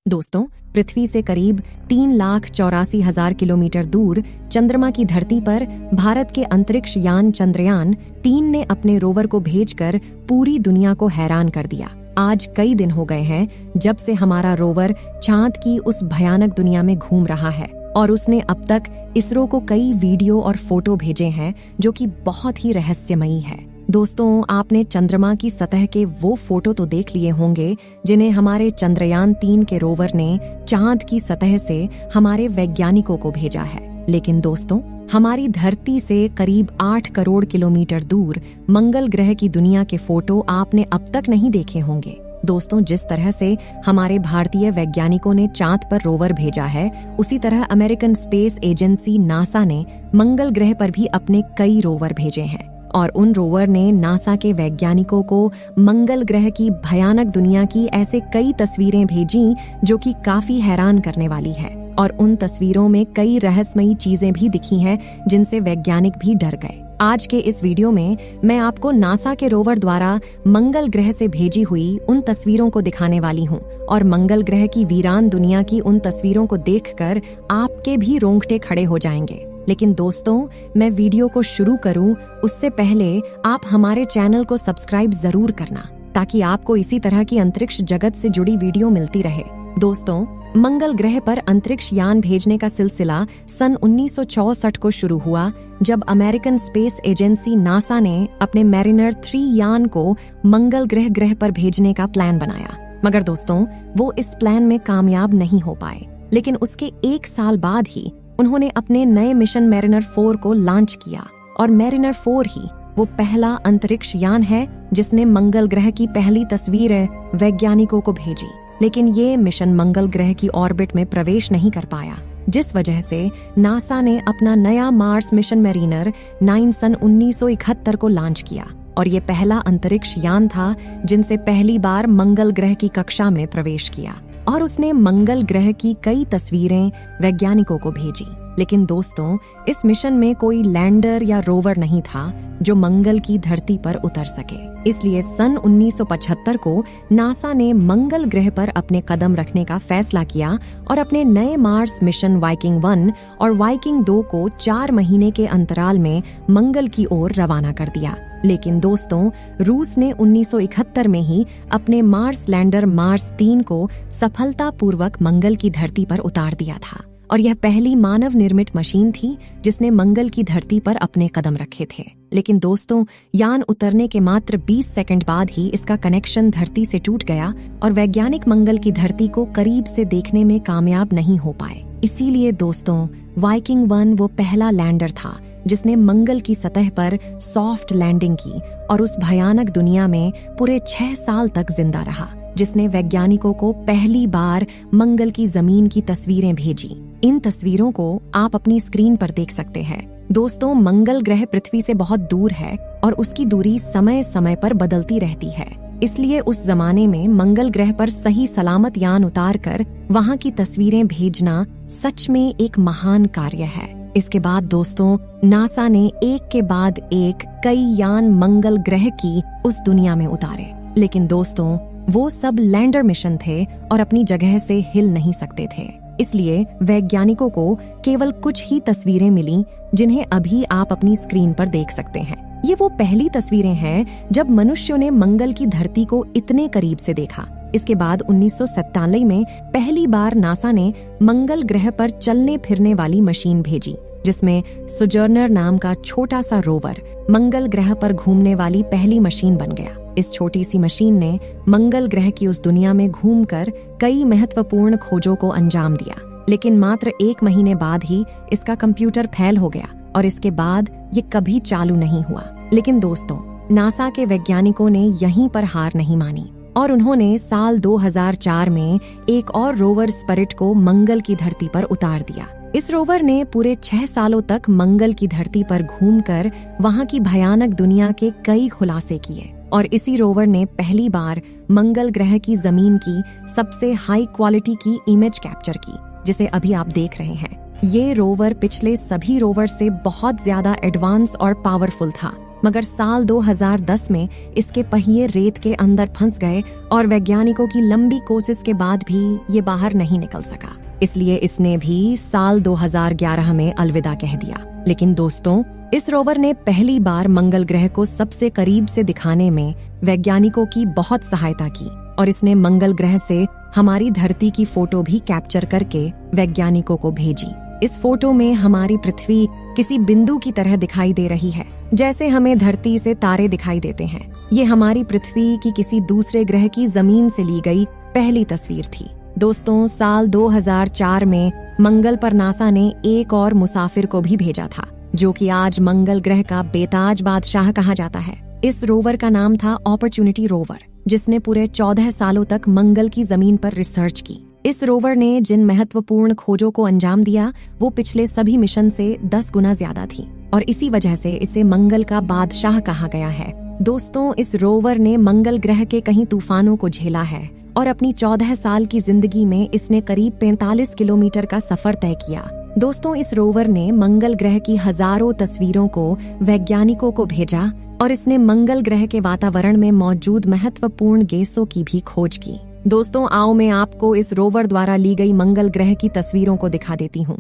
दोस्तों, पृथ्वी से करीब 3,84,000 किलोमीटर दूर चंद्रमा की धरती पर भारत के अंतरिक्ष यान चंद्रयान-3 ने अपने रोवर को भेजकर पूरी दुनिया को हैरान कर दिया। आज कई दिन हो गए हैं जब से हमारा रोवर चांद की उस भयानक दुनिया में घूम रहा है और उसने अब तक इसरो को कई वीडियो और फोटो भेजे हैं जो कि बहुत ही रहस्यमयी है। दोस्तों, आपने चंद्रमा की सतह के वो फोटो तो देख लिए होंगे जिन्हें हमारे चंद्रयान-3 के रोवर ने चांद की सतह से हमारे वैज्ञानिकों को भेजा है। लेकिन दोस्तों, हमारी धरती से करीब 8 करोड़ किलोमीटर दूर मंगल ग्रह की दुनिया के फोटो आपने अब तक नहीं देखे होंगे। दोस्तों, जिस तरह से हमारे भारतीय वैज्ञानिकों ने चांद पर रोवर भेजा है, उसी तरह अमेरिकन स्पेस एजेंसी नासा ने मंगल ग्रह पर भी अपने कई रोवर भेजे हैं और उन रोवर ने नासा के वैज्ञानिकों को मंगल ग्रह की भयानक दुनिया की ऐसे कई तस्वीरें भेजी जो कि काफी हैरान करने वाली है। और उन तस्वीरों में कई रहस्यमयी चीजें भी दिखी हैं जिनसे वैज्ञानिक भी डर गए। आज के इस वीडियो में मैं आपको नासा के रोवर द्वारा मंगल ग्रह से भेजी हुई उन तस्वीरों को दिखाने वाली हूँ और मंगल ग्रह की वीरान दुनिया की उन तस्वीरों को देखकर आपके भी रोंगटे खड़े हो जाएंगे। लेकिन दोस्तों, मैं वीडियो को शुरू करूं उससे पहले आप हमारे चैनल को सब्सक्राइब जरूर करना ताकि आपको इसी तरह की अंतरिक्ष जगत से जुड़ी वीडियो मिलती रहे। दोस्तों, मंगल ग्रह पर अंतरिक्ष यान भेजने का सिलसिला सन 1964 को शुरू हुआ जब अमेरिकन स्पेस एजेंसी नासा ने अपने मैरिनर 3 यान को मंगल ग्रह पर भेजने का प्लान बनाया। मगर दोस्तों, वो इस प्लान में कामयाब नहीं हो पाए। लेकिन उसके 1 साल बाद ही उन्होंने अपने नए मिशन मैरिनर 4 को लॉन्च किया और मैरिनर 4 ही वो पहला अंतरिक्ष यान है जिसने मंगल ग्रह की पहली तस्वीरें वैज्ञानिकों को भेजी। लेकिन ये मिशन मंगल ग्रह की ऑर्बिट में प्रवेश नहीं कर पाया, जिस वजह से नासा ने अपना नया मार्स मिशन मैरिनर 9 सन 1971 को लॉन्च किया और ये पहला अंतरिक्ष यान था जिनसे पहली बार मंगल ग्रह की कक्षा में प्रवेश किया और उसने मंगल ग्रह की कई तस्वीरें वैज्ञानिकों को भेजी। लेकिन दोस्तों, इस मिशन में कोई लैंडर या रोवर नहीं था जो मंगल की धरती पर उतर सके। इसलिए सन 1975 को नासा ने मंगल ग्रह पर अपने कदम रखने का फैसला किया और अपने नए मार्स मिशन वाइकिंग 1 और वाइकिंग 2 को 4 महीने के अंतराल में मंगल की ओर रवाना कर दिया। लेकिन दोस्तों, रूस ने 1971 में ही अपने मार्स लैंडर मार्स 3 को सफलतापूर्वक मंगल की धरती पर उतार दिया था और यह पहली मानव निर्मित मशीन थी जिसने मंगल की धरती पर अपने कदम रखे थे। लेकिन दोस्तों, यान उतरने के मात्र 20 सेकंड बाद ही इसका कनेक्शन धरती से टूट गया और वैज्ञानिक मंगल की धरती को करीब से देखने में कामयाब नहीं हो पाए। इसीलिए दोस्तों, वाइकिंग 1 वो पहला लैंडर था जिसने मंगल की सतह पर सॉफ्ट लैंडिंग की और उस भयानक दुनिया में पूरे 6 साल तक जिंदा रहा, जिसने वैज्ञानिकों को पहली बार मंगल की जमीन की तस्वीरें भेजी। इन तस्वीरों को आप अपनी स्क्रीन पर देख सकते हैं। दोस्तों, मंगल ग्रह पृथ्वी से बहुत दूर है और उसकी दूरी समय समय पर बदलती रहती है। इसलिए उस जमाने में मंगल ग्रह पर सही सलामत यान उतार कर वहाँ की तस्वीरें भेजना सच में एक महान कार्य है। इसके बाद दोस्तों, नासा ने एक के बाद एक कई यान मंगल ग्रह की उस दुनिया में उतारे। लेकिन दोस्तों, वो सब लैंडर मिशन थे और अपनी जगह से हिल नहीं सकते थे। इसलिए वैज्ञानिकों को केवल कुछ ही तस्वीरें मिली जिन्हें अभी आप अपनी स्क्रीन पर देख सकते हैं। ये वो पहली तस्वीरें हैं जब मनुष्यों ने मंगल की धरती को इतने करीब से देखा। इसके बाद 1997 में पहली बार नासा ने मंगल ग्रह पर चलने फिरने वाली मशीन भेजी, जिसमें सोजर्नर नाम का छोटा सा रोवर मंगल ग्रह पर घूमने वाली पहली मशीन बन गया। इस छोटी सी मशीन ने मंगल ग्रह की उस दुनिया में घूमकर कई महत्वपूर्ण खोजों को अंजाम दिया। लेकिन मात्र 1 महीने बाद ही इसका कंप्यूटर फेल हो गया और इसके बाद ये कभी चालू नहीं हुआ। लेकिन दोस्तों, नासा के वैज्ञानिकों ने यहीं पर हार नहीं मानी और उन्होंने साल 2004 में एक और रोवर स्पिरिट को मंगल की धरती पर उतार दिया। इस रोवर ने पूरे 6 सालों तक मंगल की धरती पर घूमकर वहां की भयानक दुनिया के कई खुलासे किए और इसी रोवर ने पहली बार मंगल ग्रह की जमीन की सबसे हाई क्वालिटी की इमेज कैप्चर की, जिसे अभी आप देख रहे हैं। ये रोवर पिछले सभी रोवर से बहुत ज्यादा एडवांस और पावरफुल था। मगर साल 2010 में इसके पहिए रेत के अंदर फंस गए और वैज्ञानिकों की लंबी कोशिश के बाद भी ये बाहर नहीं निकल सका। इसलिए इसने भी साल 2011 में अलविदा कह दिया। लेकिन दोस्तों, इस रोवर ने पहली बार मंगल ग्रह को सबसे करीब से दिखाने में वैज्ञानिकों की बहुत सहायता की और इसने मंगल ग्रह से हमारी धरती की फोटो भी कैप्चर करके वैज्ञानिकों को भेजी। इस फोटो में हमारी पृथ्वी किसी बिंदु की तरह दिखाई दे रही है, जैसे हमें धरती से तारे दिखाई देते हैं। ये हमारी पृथ्वी की किसी दूसरे ग्रह की जमीन से ली गई पहली तस्वीर थी। दोस्तों, साल 2004 में मंगल पर नासा ने एक और मुसाफिर को भी भेजा था, जो कि आज मंगल ग्रह का बेताज बादशाह कहा जाता है। इस रोवर का नाम था अपॉर्चुनिटी रोवर, जिसने पूरे 14 सालों तक मंगल की जमीन पर रिसर्च की। इस रोवर ने जिन महत्वपूर्ण खोजों को अंजाम दिया वो पिछले सभी मिशन से 10 गुना ज्यादा थी और इसी वजह से इसे मंगल का बादशाह कहा गया है। दोस्तों, इस रोवर ने मंगल ग्रह के कई तूफानों को झेला है और अपनी 14 साल की जिंदगी में इसने करीब 45 किलोमीटर का सफर तय किया। दोस्तों, इस रोवर ने मंगल ग्रह की हजारों तस्वीरों को वैज्ञानिकों को भेजा और इसने मंगल ग्रह के वातावरण में मौजूद महत्वपूर्ण गैसों की भी खोज की। दोस्तों, आओ मैं आपको इस रोवर द्वारा ली गई मंगल ग्रह की तस्वीरों को दिखा देती हूँ।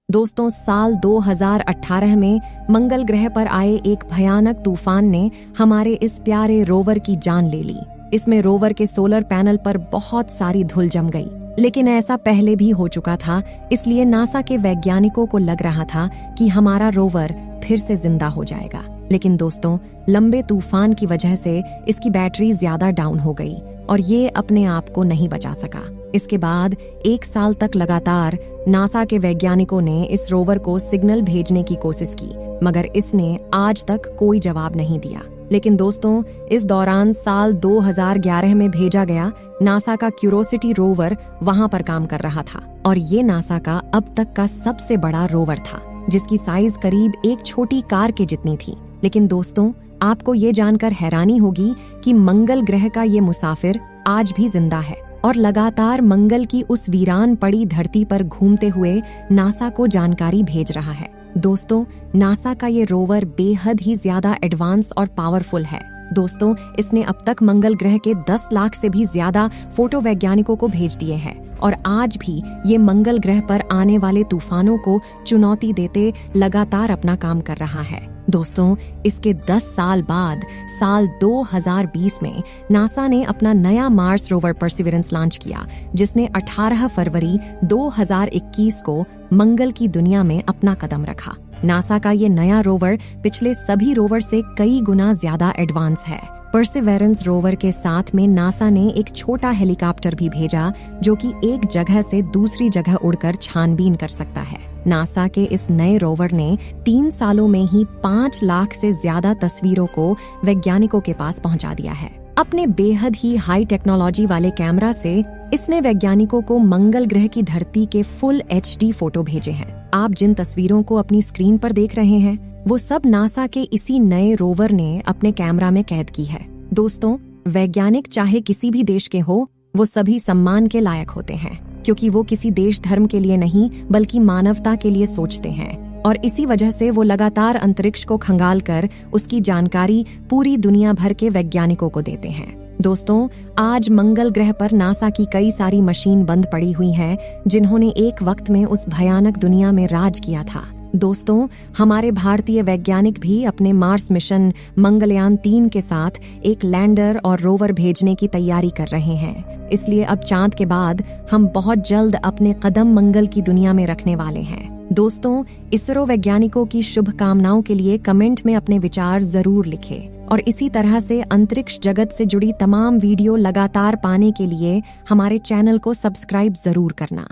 दोस्तों, साल 2018 में मंगल ग्रह पर आए एक भयानक तूफान ने हमारे इस प्यारे रोवर की जान ले ली। इसमें रोवर के सोलर पैनल पर बहुत सारी धूल जम गई, लेकिन ऐसा पहले भी हो चुका था, इसलिए नासा के वैज्ञानिकों को लग रहा था कि हमारा रोवर फिर से जिंदा हो जाएगा। लेकिन दोस्तों, लंबे तूफान की वजह से इसकी बैटरी ज्यादा डाउन हो गई और ये अपने आप को नहीं बचा सका। इसके बाद 1 साल तक लगातार नासा के वैज्ञानिकों ने इस रोवर को सिग्नल भेजने की कोशिश की, मगर इसने आज तक कोई जवाब नहीं दिया। लेकिन दोस्तों, इस दौरान साल 2011 में भेजा गया नासा का क्यूरोसिटी रोवर वहां पर काम कर रहा था और ये नासा का अब तक का सबसे बड़ा रोवर था, जिसकी साइज करीब एक छोटी कार के जितनी थी। लेकिन दोस्तों, आपको ये जानकर हैरानी होगी कि मंगल ग्रह का ये मुसाफिर आज भी जिंदा है और लगातार मंगल की उस वीरान पड़ी धरती पर घूमते हुए नासा को जानकारी भेज रहा है। दोस्तों, नासा का ये रोवर बेहद ही ज्यादा एडवांस और पावरफुल है। दोस्तों, इसने अब तक मंगल ग्रह के 10 लाख से भी ज्यादा फोटो वैज्ञानिकों को भेज दिए हैं और आज भी ये मंगल ग्रह पर आने वाले तूफानों को चुनौती देते लगातार अपना काम कर रहा है। दोस्तों, इसके 10 साल बाद साल 2020 में नासा ने अपना नया मार्स रोवर परसिवरेंस लॉन्च किया, जिसने 18 फरवरी 2021 को मंगल की दुनिया में अपना कदम रखा। नासा का ये नया रोवर पिछले सभी रोवर से कई गुना ज्यादा एडवांस है। परसिवरेंस रोवर के साथ में नासा ने एक छोटा हेलीकॉप्टर भी भेजा, जो कि एक जगह से दूसरी जगह उड़कर छानबीन कर सकता है। नासा के इस नए रोवर ने 3 सालों में ही 5 लाख से ज्यादा तस्वीरों को वैज्ञानिकों के पास पहुंचा दिया है। अपने बेहद ही हाई टेक्नोलॉजी वाले कैमरा से इसने वैज्ञानिकों को मंगल ग्रह की धरती के फुल HD फोटो भेजे हैं। आप जिन तस्वीरों को अपनी स्क्रीन पर देख रहे हैं, वो सब नासा के इसी नए रोवर ने अपने कैमरा में कैद की है। दोस्तों, वैज्ञानिक चाहे किसी भी देश के हो, वो सभी सम्मान के लायक होते हैं, क्योंकि वो किसी देश धर्म के लिए नहीं बल्कि मानवता के लिए सोचते हैं और इसी वजह से वो लगातार अंतरिक्ष को खंगाल कर उसकी जानकारी पूरी दुनिया भर के वैज्ञानिकों को देते हैं। दोस्तों, आज मंगल ग्रह पर नासा की कई सारी मशीन बंद पड़ी हुई हैं, जिन्होंने एक वक्त में उस भयानक दुनिया में राज किया था। दोस्तों, हमारे भारतीय वैज्ञानिक भी अपने मार्स मिशन मंगलयान 3 के साथ एक लैंडर और रोवर भेजने की तैयारी कर रहे हैं। इसलिए अब चांद के बाद हम बहुत जल्द अपने कदम मंगल की दुनिया में रखने वाले हैं। दोस्तों, इसरो वैज्ञानिकों की शुभकामनाओं के लिए कमेंट में अपने विचार जरूर लिखें और इसी तरह से अंतरिक्ष जगत से जुड़ी तमाम वीडियो लगातार पाने के लिए हमारे चैनल को सब्सक्राइब जरूर करना।